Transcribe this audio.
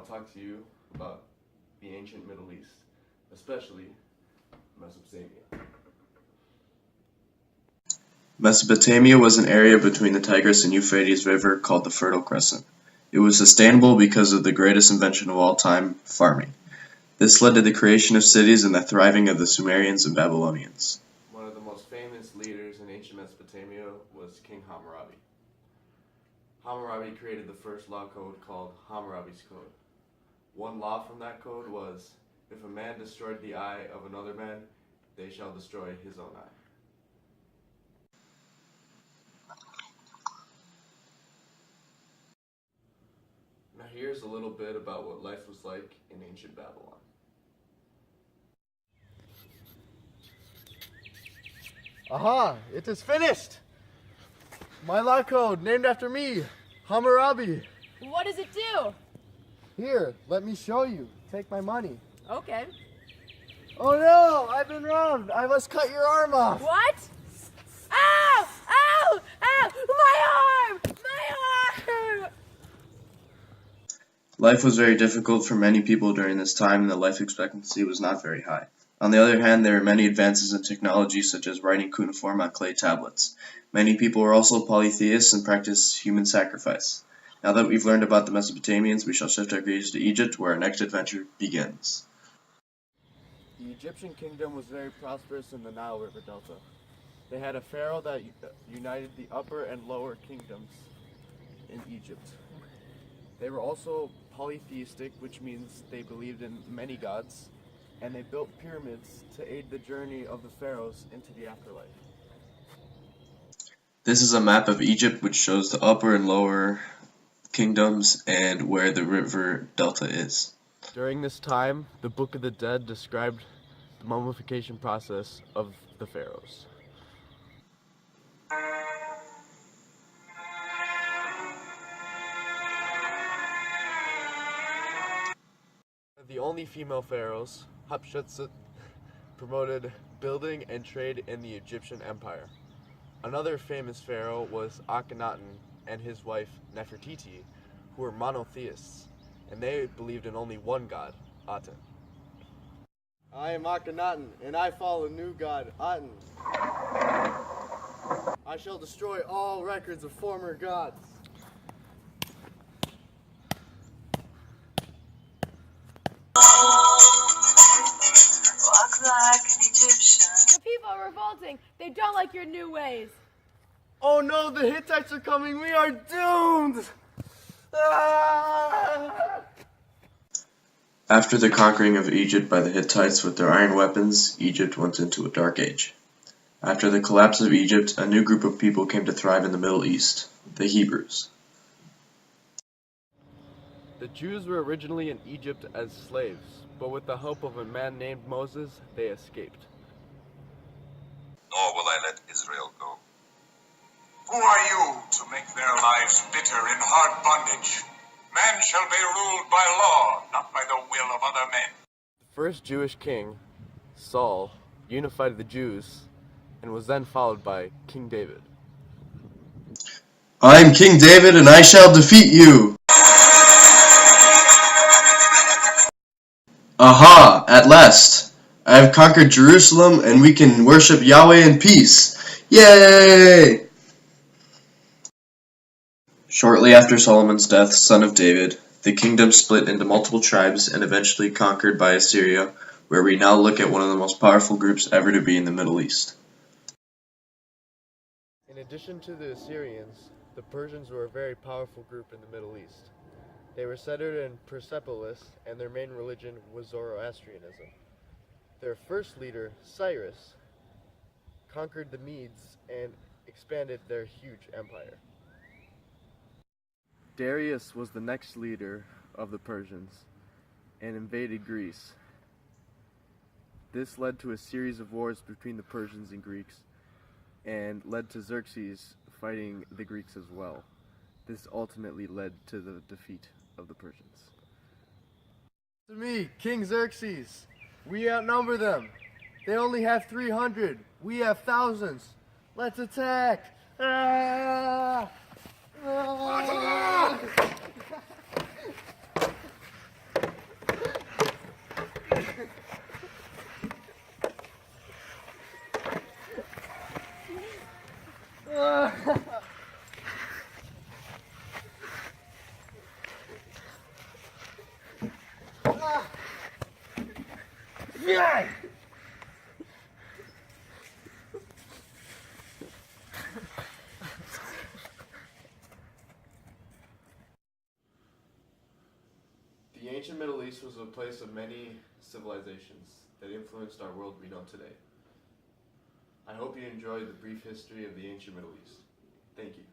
to talk to you about the ancient Middle East, especially Mesopotamia. Mesopotamia was an area between the Tigris and Euphrates River called the Fertile Crescent. It was sustainable because of the greatest invention of all time, farming. This led to the creation of cities and the thriving of the Sumerians and Babylonians. One of the most famous leaders in ancient Mesopotamia was King Hammurabi. Hammurabi created the first law code called Hammurabi's Code. One law from that code was, if a man destroyed the eye of another man, they shall destroy his own eye. Now here's a little bit about what life was like in ancient Babylon. Aha! It is finished! My law code, named after me, Hammurabi. What does it do? Here, let me show you. Take my money. Okay. Oh no! I've been robbed! I must cut your arm off! What? Ow! Ow! Ow! My arm! My arm! Life was very difficult for many people during this time, and the life expectancy was not very high. On the other hand, there were many advances in technology, such as writing cuneiform on clay tablets. Many people were also polytheists and practiced human sacrifice. Now that we've learned about the Mesopotamians, we shall shift our gaze to Egypt, where our next adventure begins. The Egyptian kingdom was very prosperous in the Nile River Delta. They had a pharaoh that united the upper and lower kingdoms in Egypt. They were also polytheistic, which means they believed in many gods, and they built pyramids to aid the journey of the pharaohs into the afterlife. This is a map of Egypt which shows the upper and lower kingdoms and where the river delta is. During this time, the Book of the Dead described the mummification process of the pharaohs. The only female pharaohs, Hatshepsut, promoted building and trade in the Egyptian empire. Another famous pharaoh was Akhenaten and his wife Nefertiti, who were monotheists, and they believed in only one god, Aten. I am Akhenaten, and I follow a new god, Aten. I shall destroy all records of former gods. Walk like an Egyptian. The people are revolting. They don't like your new ways. Oh no, the Hittites are coming! We are doomed! Ah! After the conquering of Egypt by the Hittites with their iron weapons, Egypt went into a dark age. After the collapse of Egypt, a new group of people came to thrive in the Middle East, the Hebrews. The Jews were originally in Egypt as slaves, but with the help of a man named Moses, they escaped. Nor will I let Israel go. Who are you to make their lives bitter in hard bondage? Man shall be ruled by law, not by the will of other men. The first Jewish king, Saul, unified the Jews and was then followed by King David. I am King David, and I shall defeat you! Aha! At last! I have conquered Jerusalem, and we can worship Yahweh in peace! Yay! Shortly after Solomon's death, son of David, the kingdom split into multiple tribes and eventually conquered by Assyria, where we now look at one of the most powerful groups ever to be in the Middle East. In addition to the Assyrians, the Persians were a very powerful group in the Middle East. They were centered in Persepolis, and their main religion was Zoroastrianism. Their first leader, Cyrus, conquered the Medes and expanded their huge empire. Darius was the next leader of the Persians and invaded Greece. This led to a series of wars between the Persians and Greeks and led to Xerxes fighting the Greeks as well. This ultimately led to the defeat of the Persians. To me, King Xerxes, we outnumber them. They only have 300. We have thousands. Let's attack! Ah! Ah! FBI! The ancient Middle East was a place of many civilizations that influenced our world we know today. I hope you enjoyed the brief history of the ancient Middle East. Thank you.